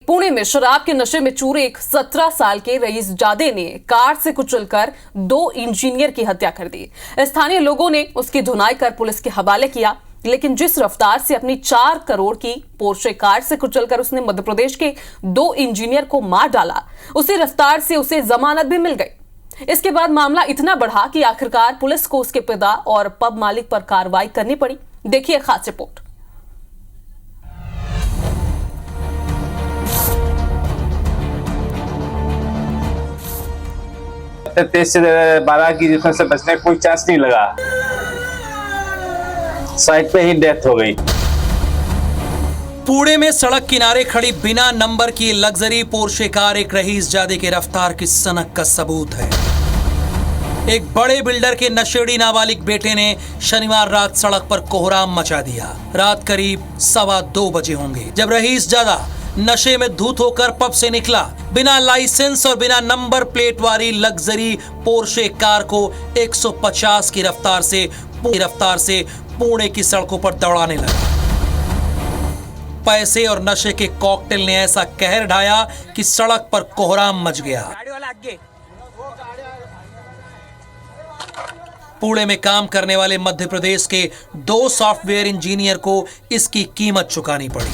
पुणे में शराब के नशे में चूर एक 17 साल के रईस जादे ने कार से कुचलकर 2 इंजीनियर की हत्या कर दी। स्थानीय लोगों ने उसकी धुनाई कर पुलिस के हवाले किया, लेकिन जिस रफ्तार से अपनी 4 करोड़ की पोर्शे कार से कुचलकर उसने मध्य प्रदेश के 2 इंजीनियर को मार डाला, उसी रफ्तार से उसे जमानत भी मिल गई। इसके बाद मामला इतना बढ़ा कि आखिरकार पुलिस को उसके पिता और पब मालिक पर कार्रवाई करनी पड़ी। देखिए खास रिपोर्ट। तेज से 12 की जिसमें से बचने का कोई चांस नहीं लगा, साइड पे ही डेथ हो गई। पुणे में सड़क किनारे खड़ी बिना नंबर की लग्जरी पोर्शे कार एक रईस जादे के रफ्तार की सनक का सबूत है। एक बड़े बिल्डर के नशेड़ी नाबालिग बेटे ने शनिवार रात सड़क पर कोहराम मचा दिया। रात करीब 2:15 बजे होंगे जब रईस जादा नशे में धूत होकर पब से निकला। बिना लाइसेंस और बिना नंबर प्लेट वाली लग्जरी पोर्शे कार को 150 की रफ्तार से पुणे की सड़कों पर दौड़ाने लगा। पैसे और नशे के कॉकटेल ने ऐसा कहर ढाया कि सड़क पर कोहराम मच गया। पुणे में काम करने वाले मध्य प्रदेश के 2 सॉफ्टवेयर इंजीनियर को इसकी कीमत चुकानी पड़ी।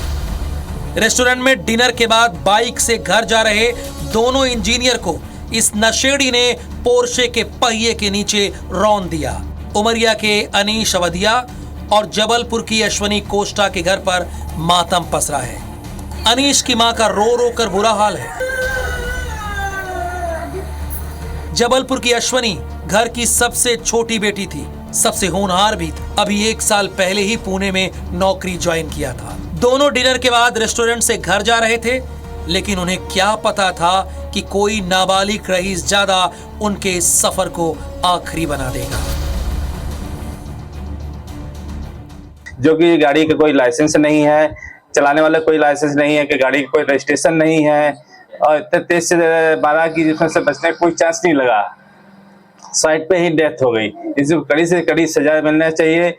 रेस्टोरेंट में डिनर के बाद बाइक से घर जा रहे दोनों इंजीनियर को इस नशेड़ी ने पोर्शे के पहिए के नीचे रौंद दिया। उमरिया के अनीश अवधिया और जबलपुर की अश्वनी कोष्टा के घर पर मातम पसरा है। अनीश की मां का रो रो कर बुरा हाल है। जबलपुर की अश्वनी घर की सबसे छोटी बेटी थी, सबसे होनहार भी थी। अभी 1 साल पहले ही पुणे में नौकरी ज्वाइन किया था। दोनों डिनर के बाद रेस्टोरेंट से घर जा रहे थे, लेकिन उन्हें क्या पता था कि कोई नाबालिग रईस जादा उनके इस सफर को आखिरी बना देगा। जो कि गाड़ी का कोई लाइसेंस नहीं है, चलाने वाला कोई लाइसेंस नहीं है, कि गाड़ी का कोई रजिस्ट्रेशन नहीं है, और इतने तेज से 12 की जिसमें से बचने का कोई चांस नहीं लगा, साइड पे ही डेथ हो गई। इसको कड़ी से कड़ी सजा मिलना चाहिए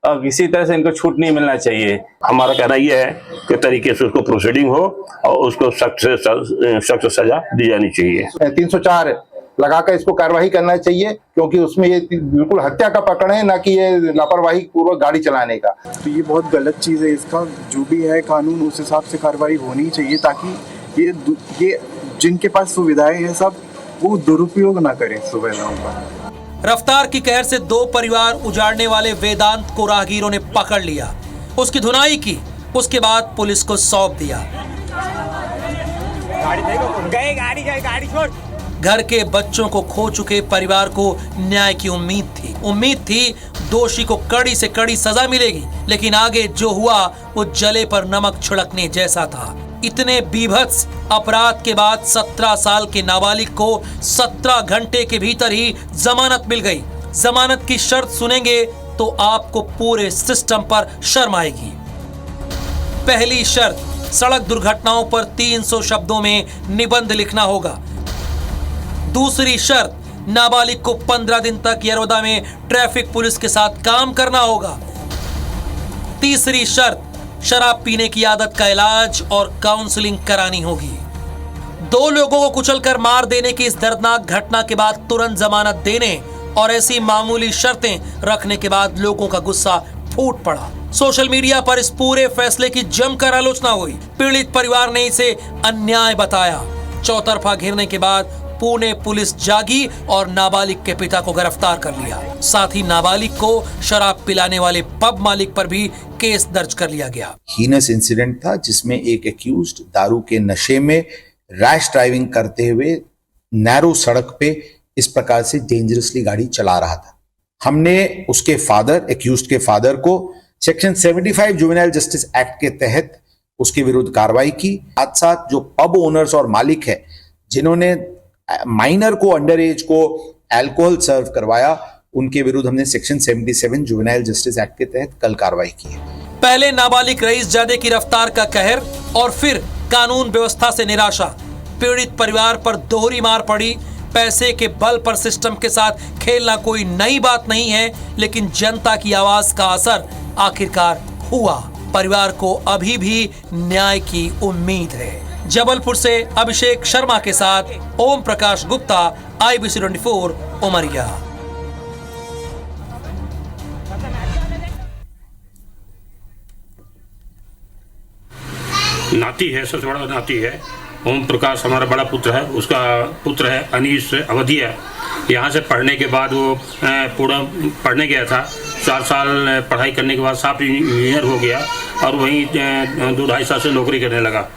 और किसी तरह से इनको छूट नहीं मिलना चाहिए। हमारा कहना यह है कि तरीके से उसको प्रोसीडिंग हो और उसको सख्त से सख्त सजा दी जानी चाहिए। 304 लगाकर इसको कार्रवाई करना चाहिए, क्योंकि उसमें ये बिल्कुल हत्या का प्रकरण है, ना कि ये लापरवाही पूर्वक गाड़ी चलाने का। तो ये बहुत गलत चीज़ है। इसका जो भी है कानून उस हिसाब से कार्रवाई होनी चाहिए, ताकि ये जिनके पास सुविधाएं हैं सब वो दुरुपयोग ना करें सुविधाओं का। रफ्तार की कहर से 2 परिवार उजाड़ने वाले वेदांत को राहगीरों ने पकड़ लिया, उसकी धुनाई की, उसके बाद पुलिस को सौंप दिया। गाड़ी छोड़। घर के बच्चों को खो चुके परिवार को न्याय की उम्मीद थी दोषी को कड़ी से कड़ी सजा मिलेगी, लेकिन आगे जो हुआ वो जले पर नमक छिड़कने जैसा था। इतने बीभत्स अपराध के बाद 17 साल के नाबालिग को 17 घंटे के भीतर ही जमानत मिल गई। जमानत की शर्त सुनेंगे तो आपको पूरे सिस्टम पर शर्म आएगी। पहली शर्त, सड़क दुर्घटनाओं पर 300 शब्दों में निबंध लिखना होगा। दूसरी शर्त, नाबालिग को 15 दिन तक यरोदा में ट्रैफिक पुलिस के साथ काम करना होगा। तीसरी शर्त, शराब पीने की आदत का इलाज और काउंसलिंग करानी होगी। 2 लोगों को कुचलकर मार देने की इस दर्दनाक घटना के बाद तुरंत जमानत देने और ऐसी मामूली शर्तें रखने के बाद लोगों का गुस्सा फूट पड़ा। सोशल मीडिया पर इस पूरे फैसले की जमकर आलोचना हुई। पीड़ित परिवार ने इसे अन्याय बताया। चौतरफा घेरने के बाद पुणे पुलिस जागी और नाबालिग के पिता को गिरफ्तार कर लिया। साथ ही नाबालिग को शराब पिलाने वाले पब मालिक पर भी केस दर्ज कर लिया गया। हीनस इंसिडेंट था जिसमें एक एक्यूज्ड दारू के नशे में रैश ड्राइविंग करते हुए नैरो सड़क पे इस प्रकार से डेंजरसली गाड़ी चला रहा था। हमने उसके फादर, एक्यूज्ड के फादर को सेक्शन 75 जुवेनाइल जस्टिस एक्ट के तहत उसके विरुद्ध कार्रवाई की। साथ साथ जो पब ओनर्स और मालिक है जिन्होंने माइनर को, अंडर एज को अल्कोहल सर्व करवाया, उनके विरुद्ध हमने सेक्शन 77 जुवेनाइल जस्टिस एक्ट के तहत कल कार्रवाई की है। पहले नाबालिग रईस जादे की रफ्तार का कहर और फिर कानून व्यवस्था से निराशा। पीड़ित परिवार पर दोहरी मार पड़ी। पैसे के बल पर सिस्टम के साथ खेलना कोई नई बात नहीं है, लेकिन जनता की आवाज का असर आखिरकार हुआ। परिवार को अभी भी न्याय की उम्मीद है। जबलपुर से अभिषेक शर्मा के साथ ओम प्रकाश गुप्ता, IBC 24 उमरिया। नाती है, सबसे बड़ा नाती है। ओम प्रकाश हमारा बड़ा पुत्र है, उसका पुत्र है अनीश अवधिया। यहाँ से पढ़ने के बाद वो पूरा पढ़ने गया था, 4 साल पढ़ाई करने के बाद सॉफ्टवेयर इंजीनियर हो गया और वहीं 2-2.5 साल से नौकरी करने लगा।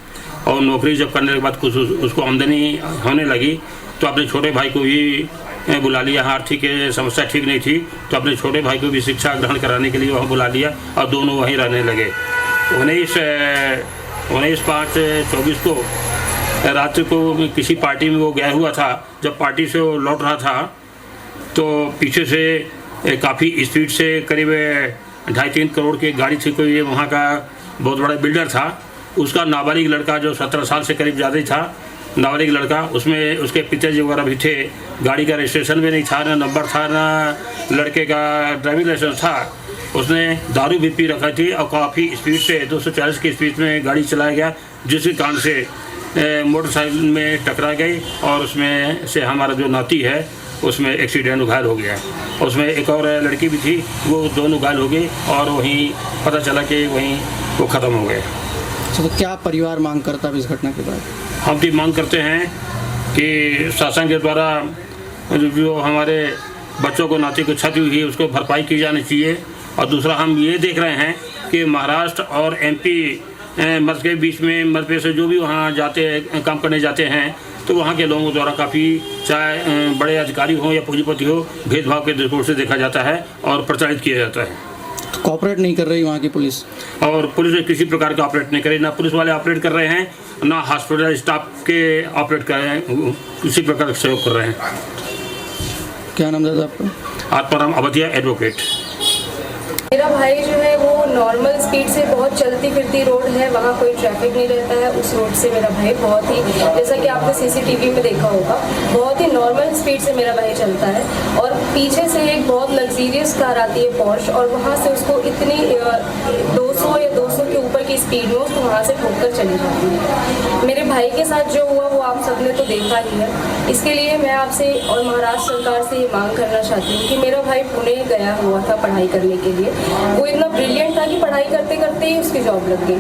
और नौकरी जब करने के बाद कुछ उसको आमदनी होने लगी तो अपने छोटे भाई को भी बुला लिया। आर्थिक समस्या ठीक नहीं थी तो अपने छोटे भाई को भी शिक्षा ग्रहण कराने के लिए वहाँ बुला लिया और दोनों वहीं रहने लगे। 19/5/24 को रात को किसी पार्टी में वो गया हुआ था। जब पार्टी से वो लौट रहा था तो पीछे से काफ़ी स्पीड से करीब 2.5-3 करोड़ की गाड़ी थी। कोई वहाँ का बहुत बड़ा बिल्डर था, उसका नाबालिग लड़का जो 17 साल से करीब ज़्यादा ही था, नाबालिग लड़का, उसमें उसके पिताजी वगैरह भी थे। गाड़ी का रजिस्ट्रेशन भी नहीं था, ना नंबर था, ना लड़के का ड्राइविंग लाइसेंस था। उसने दारू भी पी रखा थी और काफ़ी स्पीड से 240 की स्पीड में गाड़ी चलाया गया, जिसके कारण से मोटरसाइकिल में टकरा गई और उसमें से हमारा जो नाती है उसमें एक्सीडेंट घायल हो गया। उसमें एक और लड़की भी थी, वो दोनों घायल हो गई और वहीं पता चला कि वहीं वो ख़त्म हो गए। तो क्या परिवार मांग करता है इस घटना के बाद? हम भी मांग करते हैं कि शासन के द्वारा जो हमारे बच्चों को नाती को क्षति हुई है उसको भरपाई की जानी चाहिए। और दूसरा हम ये देख रहे हैं कि महाराष्ट्र और MP मध्य के बीच में मध्य से जो भी वहाँ जाते हैं, काम करने जाते हैं, तो वहाँ के लोगों द्वारा काफ़ी, चाहे बड़े अधिकारी हों या पूंजीपति हो, भेदभाव के दृष्टिकोण से देखा जाता है और प्रचारित किया जाता है। तो कोऑपरेट नहीं कर रही वहाँ की पुलिस? और पुलिस किसी प्रकार का ऑपरेट नहीं करे, ना पुलिस वाले ऑपरेट कर रहे हैं, ना हॉस्पिटल स्टाफ के ऑपरेट कर रहे हैं, किसी प्रकार का सहयोग कर रहे हैं। क्या नाम दादा आपका? आत्माराम अवधिया, एडवोकेट। मेरा भाई जो है वो नॉर्मल स्पीड से, बहुत चलती फिरती रोड है, वहाँ कोई ट्रैफिक नहीं रहता है, उस रोड से मेरा भाई बहुत ही, जैसा कि आपने CCTV में देखा होगा, बहुत ही नॉर्मल स्पीड से मेरा भाई चलता है। और पीछे से एक बहुत लग्जीरियस कार आती है पॉर्श, और वहाँ से उसको इतनी 200 या 200 के ऊपर की स्पीड में उसको वहाँ से ठोकर चली जाती है। मेरे भाई के साथ जो हुआ वो आप सबने तो देखा ही है। इसके लिए मैं आपसे और महाराष्ट्र सरकार से ये मांग करना चाहती हूँ कि मेरा भाई पुणे गया हुआ था पढ़ाई करने के लिए। वो इतना ब्रिलियंट था कि पढ़ाई करते करते ही उसकी जॉब लग गई।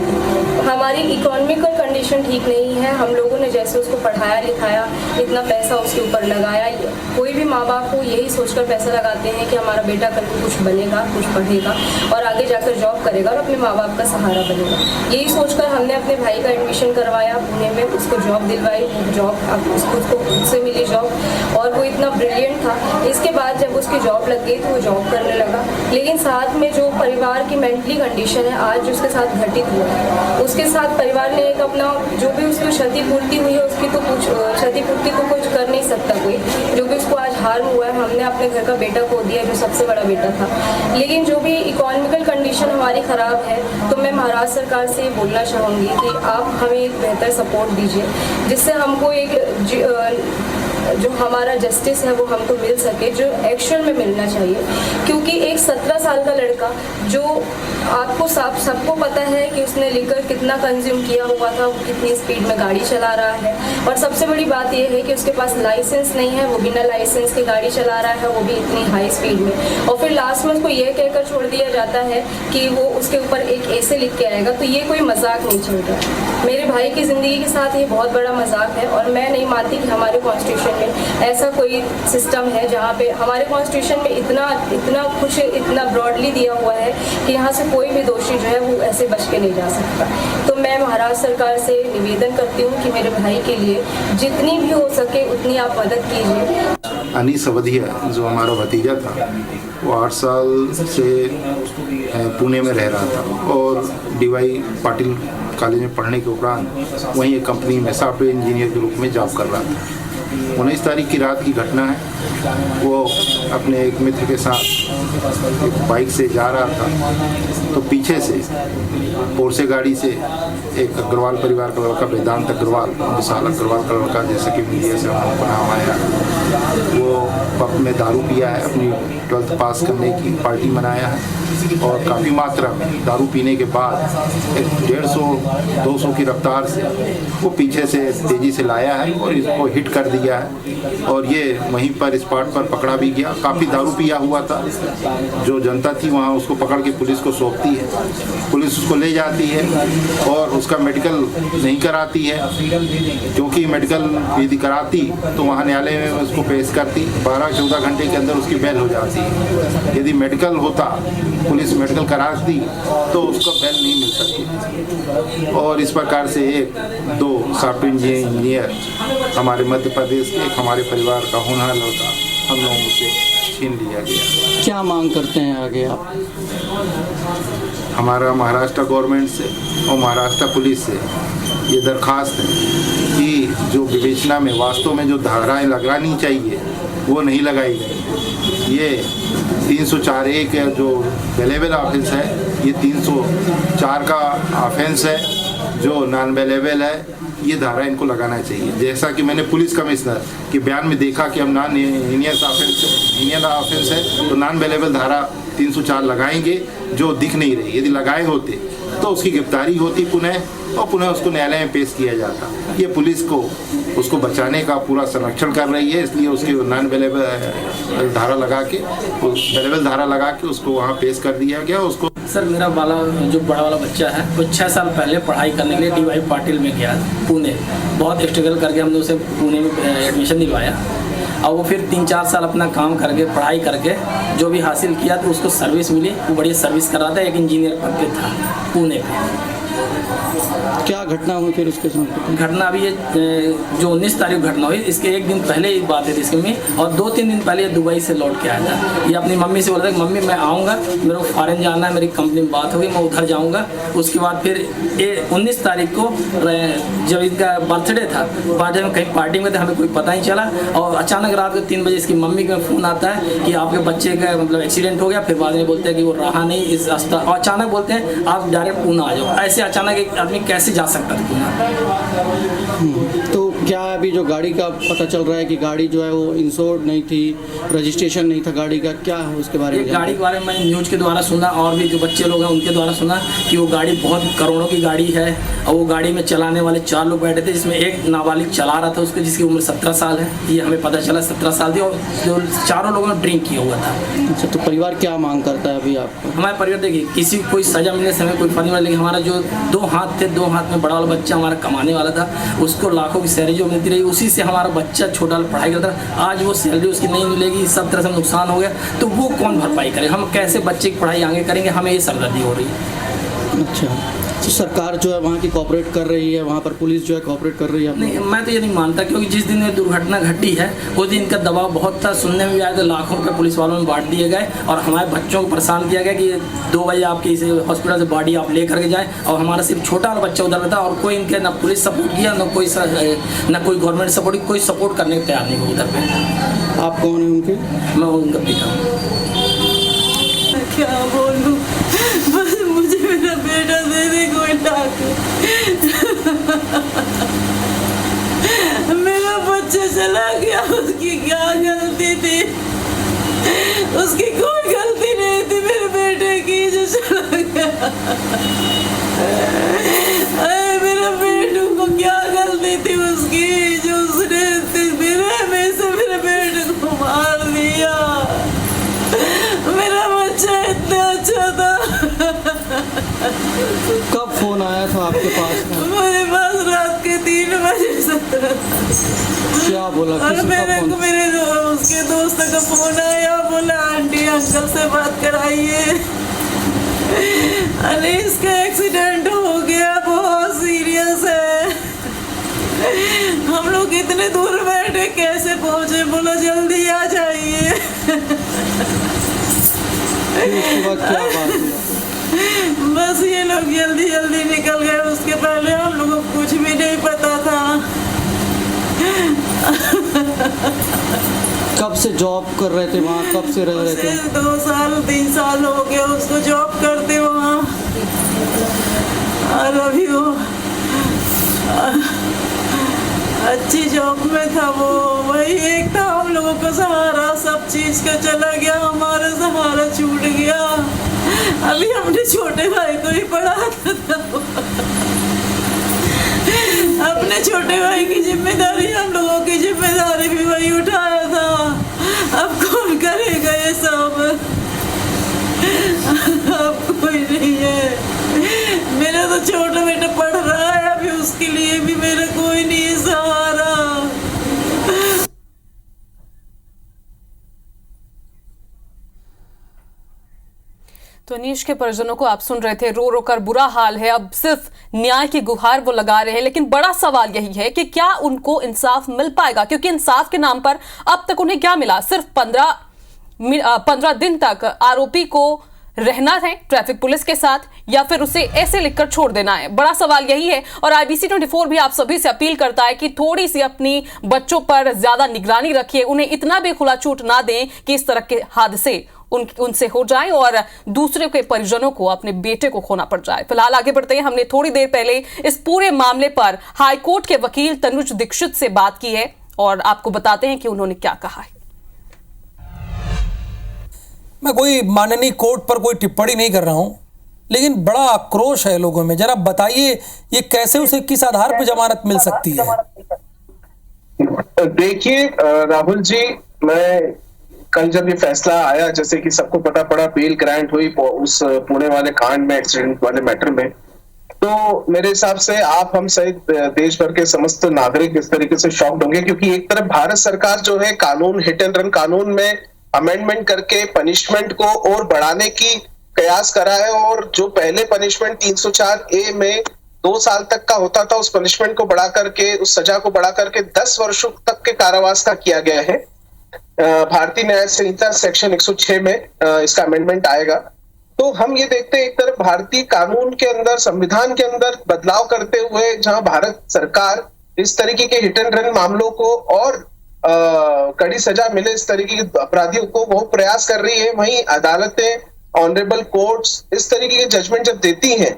हमारी इकोनॉमिकल कंडीशन ठीक नहीं है। हम लोगों ने जैसे उसको पढ़ाया लिखाया, इतना पैसा उसके ऊपर लगाया, कोई भी माँ बाप को यही सोचकर पैसा लगाते हैं कि हमारा बेटा कल को कुछ बनेगा, कुछ पढ़ेगा और आगे जाकर जॉब करेगा और अपने माँ बाप का सहारा बनेगा। यही सोचकर हमने अपने भाई का एडमिशन करवाया पुणे में, उसको जॉब दिलवाई, जॉब उसको उससे मिली जॉब, और वो इतना ब्रिलियंट था। इसके बाद जब उसकी जॉब लग गई तो वो जॉब करने लगा, लेकिन साथ में जो परिवार की मेंटली कंडीशन है आज उसके साथ घटित हुआ है, उसके साथ परिवार ने एक अपना जो भी उसको क्षतिपूर्ति हुई है उसकी तो कुछ क्षतिपूर्ति तो कुछ कर नहीं सकता कोई, जो भी उसको आज हार्म हुआ है हमने अपने घर का बेटा खो दिया जो सबसे बड़ा बेटा था। लेकिन जो भी इकोनॉमिकल कंडीशन हमारी ख़राब है तो मैं महाराष्ट्र सरकार से बोलना चाहूँगी कि आप हमें एक बेहतर सपोर्ट दीजिए जिससे हमको एक जो हमारा जस्टिस है वो हमको मिल सके, जो एक्चुअल में मिलना चाहिए। क्योंकि एक 17 साल का लड़का जो आपको सबको पता है कि उसने लिकर कितना कंज्यूम किया हुआ था, वो कितनी स्पीड में गाड़ी चला रहा है, और सबसे बड़ी बात यह है कि उसके पास लाइसेंस नहीं है, वो बिना लाइसेंस के गाड़ी चला रहा है, वो भी इतनी हाई स्पीड में। और फिर लास्ट में उसको ये कहकर छोड़ दिया जाता है कि वो उसके ऊपर एक ऐसे लिख के आएगा, तो ये कोई मजाक नहीं चल रहा। मेरे भाई की ज़िंदगी के साथ ये बहुत बड़ा मजाक है और मैं नहीं मानती कि हमारे कॉन्स्टिट्यूशन में ऐसा कोई सिस्टम है जहाँ पे हमारे कॉन्स्टिट्यूशन में इतना कुछ इतना ब्रॉडली दिया हुआ है कि यहाँ से कोई भी दोषी जो है वो ऐसे बच के नहीं जा सकता। तो मैं महाराष्ट्र सरकार से निवेदन करती हूँ कि मेरे भाई के लिए जितनी भी हो सके उतनी आप मदद कीजिए। अनीस अवधिया जो हमारा भतीजा था वो 8 साल से पुणे में रह रहा था और DY पाटिल कॉलेज में पढ़ने के उपरांत वहीं एक कंपनी में सॉफ्टवेयर इंजीनियर के रूप में जॉब कर रहा था। 19 तारीख की रात की घटना है। वो अपने एक मित्र के साथ एक बाइक से जा रहा था तो पीछे से पोरसे गाड़ी से एक अग्रवाल परिवार का लड़का वेदांत अग्रवाल, विशाल अग्रवाल का लड़का, जैसे कि मीडिया से हमको नाम आया, वो पब में दारू पिया है, अपनी 12th पास करने की पार्टी मनाया है और काफ़ी मात्रा में दारू पीने के बाद एक 150-200 की रफ्तार से वो पीछे से तेज़ी से लाया है और इसको हिट कर दिया है और ये वहीं पर स्पॉट पर पकड़ा भी गया। काफ़ी दारू पिया हुआ था, जो जनता थी वहाँ उसको पकड़ के पुलिस को सौंपती है, पुलिस उसको ले जाती है और उसका मेडिकल नहीं कराती है, क्योंकि मेडिकल यदि कराती तो वहाँ न्यायालय में उसको पेश करती, 12-14 घंटे के अंदर उसकी बेल हो जाती है। यदि मेडिकल होता, पुलिस मेडिकल कराती तो उसको बेल नहीं मिल सकती। और इस प्रकार से 1-2 सॉफ्टवेयर इंजीनियर हमारे मध्य प्रदेश के, एक हमारे परिवार का होनहार लड़का हम लोगों से छीन लिया गया। क्या मांग करते हैं आगे आप? हमारा महाराष्ट्र गवर्नमेंट से और महाराष्ट्र पुलिस से ये दरख्वास्त है कि जो विवेचना में वास्तव में जो धाराएं लगानी चाहिए वो नहीं लगाई गई। ये 304(1) जो बेलेबल ऑफेंस है, ये 304 का ऑफेंस है जो नॉन बेलेबल है, ये धारा इनको लगाना चाहिए। जैसा कि मैंने पुलिस कमिश्नर के बयान में देखा कि हम नॉन हीनियस ऑफेंस है तो नॉन बेलेबल धारा 304 लगाएंगे, जो दिख नहीं रही। यदि लगाए होते तो उसकी गिरफ्तारी होती पुनः और पुनः उसको न्यायालय में पेश किया जाता। ये पुलिस को उसको बचाने का पूरा संरक्षण कर रही है, इसलिए उसकी नॉन बेलेबल धारा लगा के, बेलेबल धारा लगा के उसको वहाँ पेश कर दिया गया। उसको सर, मेरा जो बड़ा वाला बच्चा है वो 6 साल पहले पढ़ाई करने के लिए DY पाटिल में गया पुणे। बहुत स्ट्रगल करके हमने उसे पुणे में एडमिशन दिलवाया और वो फिर 3-4 साल अपना काम करके, पढ़ाई करके जो भी हासिल किया तो उसको सर्विस मिली। वो बढ़िया सर्विस कर रहा था, एक इंजीनियर पद पे था पुणे पे। क्या घटना हुई फिर उसके साथ? घटना अभी ये जो 19 तारीख घटना हुई, इसके एक दिन पहले एक बात है इसके में, और 2-3 दिन पहले ये दुबई से लौट के आया था। ये अपनी मम्मी से बोल रहा था कि मम्मी मैं आऊँगा, मेरे को फॉरेन जाना है, मेरी कंपनी में बात होगी, मैं उधर जाऊँगा। उसके बाद फिर ये 19 तारीख को जब इनका बर्थडे था, बर्थडे में कहीं पार्टी में थे, हमें कोई पता नहीं चला और अचानक रात को 3 बजे इसकी मम्मी का फ़ोन आता है कि आपके बच्चे का मतलब एक्सीडेंट हो गया। फिर बाद में बोलते हैं कि वो रहा नहीं इस रास्ता, और अचानक बोलते हैं आप डायरेक्ट पूना आ जाओ। ऐसे अचानक एक आदमी कैसे जा सकता है पूना? तो क्या अभी जो गाड़ी का पता चल रहा है कि गाड़ी जो है वो इंश्योर्ड नहीं थी, रजिस्ट्रेशन नहीं था गाड़ी का, क्या है उसके बारे में? गाड़ी के बारे में मैंने न्यूज़ के द्वारा सुना और भी जो बच्चे लोग हैं उनके द्वारा सुना कि वो गाड़ी बहुत करोड़ों की गाड़ी है और वो गाड़ी में चलाने वाले 4 लोग बैठे थे, जिसमें एक नाबालिग चला रहा था उसको, जिसकी उम्र 17 साल है। ये हमें पता चला 17 साल थी और जो 4 लोगों ने ड्रिंक किया हुआ था। अच्छा, तो परिवार क्या मांग करता है अभी आपको? हमारे परिवार देखिए, किसी को कोई सजा मिलने से हमें कोई फर्क नहीं पड़ा, लेकिन हमारा जो 2 हाथ थे, 2 हाथ में बड़ा वाला बच्चा हमारा कमाने वाला था, उसको लाखों की सैलरी जो मिलती रही, उसी से हमारा बच्चा छोटा पढ़ाई करता था। आज वो सैलरी उसकी नहीं मिलेगी, सब तरह से नुकसान हो गया, तो वो कौन भरपाई करे? हम कैसे बच्चे की पढ़ाई आगे करेंगे? हमें ये सरदर्दी हो रही है। अच्छा, तो सरकार जो है वहाँ की कोऑपरेट कर रही है, वहाँ पर पुलिस जो है कोऑपरेट कर रही है? नहीं, मैं तो ये नहीं मानता, क्योंकि जिस दिन ये दुर्घटना घटी है उस दिन का दबाव बहुत था। सुनने में भी आया था लाखों रुपये पुलिस वालों में बांट दिए गए और हमारे बच्चों को परेशान किया गया कि 2 बजे आपके इस हॉस्पिटल से बॉडी आप ले करके जाएँ, और हमारा सिर्फ छोटा वाला बच्चा उधर था और कोई इनके ना पुलिस सपोर्ट किया, ना कोई गवर्नमेंट सपोर्ट, कोई सपोर्ट करने को तैयार नहीं हुआ उधर पर। आप कौन है उनके? मैं उनका पिता हूँ। क्या बोलूं, बस मुझे मेरा बेटा दे दे कोई डॉक्टर। मेरा बच्चा चला गया, उसकी क्या गलती थी? उसकी कोई गलती नहीं थी मेरे बेटे की जो चला गया। मेरे बेटू को क्या गलती थी उसकी जो उसने मेरे बेटे को मार दिया? मेरा बच्चा इतना अच्छा था। कब फोन आया था आपके पास? मेरे पास रात के 3 बजे। क्या बोला? और मेरे उसके दोस्त का फोन आया, बोला आंटी अंकल से बात कराइए, अरे इसका एक्सीडेंट हो गया, बहुत सीरियस है। हम लोग इतने दूर बैठे कैसे पहुंचे? बोला जल्दी आ जाइए। उसके बाद क्या बात हुआ? बस ये लोग जल्दी जल्दी निकल गए, उसके पहले हम लोगों को कुछ भी नहीं पता था। कब कब से जॉब कर रहे थे वहाँ, कब से रह रहे थे? 2 साल 3 साल हो गया उसको जॉब करते वहाँ, और अभी वो अच्छी जॉब में था। वो वही एक था हम लोगों का सहारा, सब चीज का चला गया, हमारा सहारा छूट गया। अभी हमने छोटे भाई को ही पढ़ाता था, अपने छोटे भाई की जिम्मेदारी, हम लोगों की जिम्मेदारी भी वही उठाया था। अब कौन करेगा ये सब? अब कोई नहीं है। मेरा तो छोटा बेटा पढ़ रहा है, अभी उसके लिए भी मेरा कोई नहीं है सहारा। तो अनीश के परिजनों को आप सुन रहे थे, रो रो कर बुरा हाल है। अब सिर्फ न्याय की गुहार वो लगा रहे हैं, लेकिन बड़ा सवाल यही है कि क्या उनको इंसाफ मिल पाएगा, क्योंकि इंसाफ के नाम पर अब तक उन्हें क्या मिला? सिर्फ 15 दिन तक आरोपी को रहना है ट्रैफिक पुलिस के साथ, या फिर उसे ऐसे लिखकर छोड़ देना है। बड़ा सवाल यही है। और IBC 24 भी आप सभी से अपील करता है कि थोड़ी सी अपनी बच्चों पर ज्यादा निगरानी रखिए, उन्हें इतना भी खुला छूट ना दें कि इस तरह के हादसे उनसे हो जाए और दूसरे के परिजनों को, अपने बेटे को खोना पड़ जाए। फिलहाल आगे बढ़ते हैं। हमने थोड़ी देर पहले इस पूरे मामले पर हाईकोर्ट के वकील तनुज दीक्षित से बात की है और आपको बताते हैं कि उन्होंने क्या कहा है। मैं कोई माननीय कोर्ट पर कोई टिप्पणी नहीं कर रहा हूं, लेकिन बड़ा आक्रोश है लोगों में। जरा बताइए ये कैसे उसे किस आधार पर जमानत मिल सकती है? देखिए राहुल जी, मैं कल जब ये फैसला आया, जैसे कि सबको पता पड़ा, बेल ग्रांट हुई उस पुणे वाले कांड में, एक्सीडेंट वाले मैटर में, तो मेरे हिसाब से आप हम सहित देश भर के समस्त नागरिक इस तरीके से शॉक्ड होंगे, क्योंकि एक तरफ भारत सरकार जो है कानून, हिट एंड रन कानून में अमेंडमेंट करके पनिशमेंट को और बढ़ाने की कयास करा है, और जो पहले पनिशमेंट 304A में 2 साल तक का होता था, उस पनिशमेंट को बढ़ा करके, उस सजा को बढ़ा करके 10 वर्षों तक के कारावास का किया गया है। भारतीय न्याय संहिता सेक्शन 106 में इसका अमेंडमेंट आएगा। तो हम ये देखते हैं, एक तरफ भारतीय कानून के अंदर, संविधान के अंदर बदलाव करते हुए, जहां भारत सरकार इस तरीके के हिट एंड रन मामलों को और कड़ी सजा मिले इस तरीके के अपराधियों को, वो प्रयास कर रही है, वहीं अदालतें, ऑनरेबल कोर्ट्स इस तरीके के जजमेंट जब देती हैं,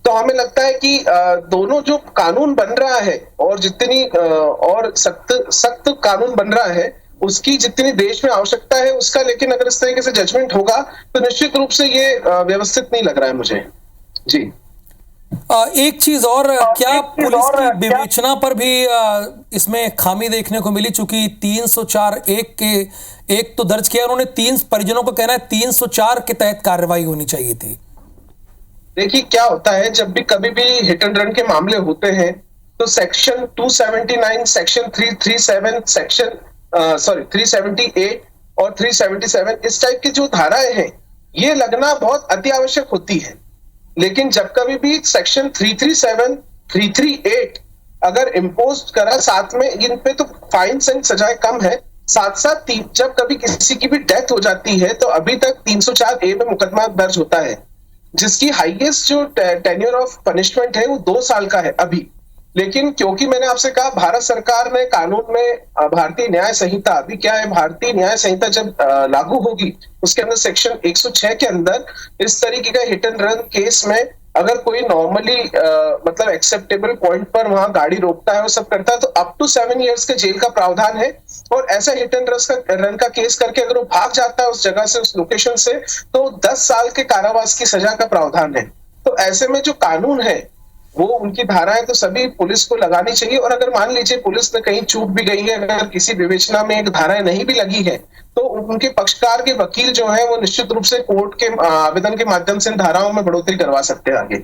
तो हमें लगता है कि दोनों जो कानून बन रहा है और जितनी और सख्त कानून बन रहा है, उसकी जितनी देश में आवश्यकता है उसका, लेकिन अगर इस तरीके से जजमेंट होगा तो निश्चित रूप से ये व्यवस्थित नहीं लग रहा है मुझे। जी, एक चीज और, क्या पुलिस की विवेचना पर भी इसमें खामी देखने को मिली? चूंकि 304(1) के एक तो दर्ज किया उन्होंने, 3 परिजनों को कहना है 304 के तहत कार्रवाई होनी चाहिए थी। देखिए क्या होता है, जब भी कभी भी हिट एंड रन के मामले होते हैं तो सेक्शन 279, सेक्शन 337, सेक्शन 378 और 377 इस टाइप की जो धाराएं हैं, ये लगना बहुत अति आवश्यक होती है। लेकिन जब कभी भी सेक्शन 337, 338 अगर इम्पोज करा, साथ में इन पे तो फाइन एंड सजाएं कम है, साथ साथ जब कभी किसी की भी डेथ हो जाती है तो अभी तक 304A में मुकदमा दर्ज होता है, जिसकी हाईएस्ट जो टेन्योर ऑफ पनिशमेंट है वो 2 साल का है अभी। लेकिन क्योंकि मैंने आपसे कहा, भारत सरकार ने कानून में भारतीय न्याय संहिता, अभी क्या है, भारतीय न्याय संहिता जब लागू होगी उसके अंदर सेक्शन 106 के अंदर इस तरीके का हिट एंड रन केस में अगर कोई नॉर्मली मतलब एक्सेप्टेबल पॉइंट पर वहां गाड़ी रोकता है और सब करता है, तो अप टू 7 years के जेल का प्रावधान है। और ऐसा हिट एंड रन का केस करके अगर वो भाग जाता है उस जगह से, उस लोकेशन से, तो 10 साल के कारावास की सजा का प्रावधान है। तो ऐसे में जो कानून है वो, उनकी धाराएं तो सभी पुलिस को लगानी चाहिए। और अगर मान लीजिए पुलिस ने कहीं चूक भी गई है, अगर किसी विवेचना में एक धाराएं नहीं भी लगी है, तो उनके पक्षकार के वकील जो है वो निश्चित रूप से कोर्ट के आवेदन के माध्यम से इन धाराओं में बढ़ोतरी करवा सकते हैं आगे।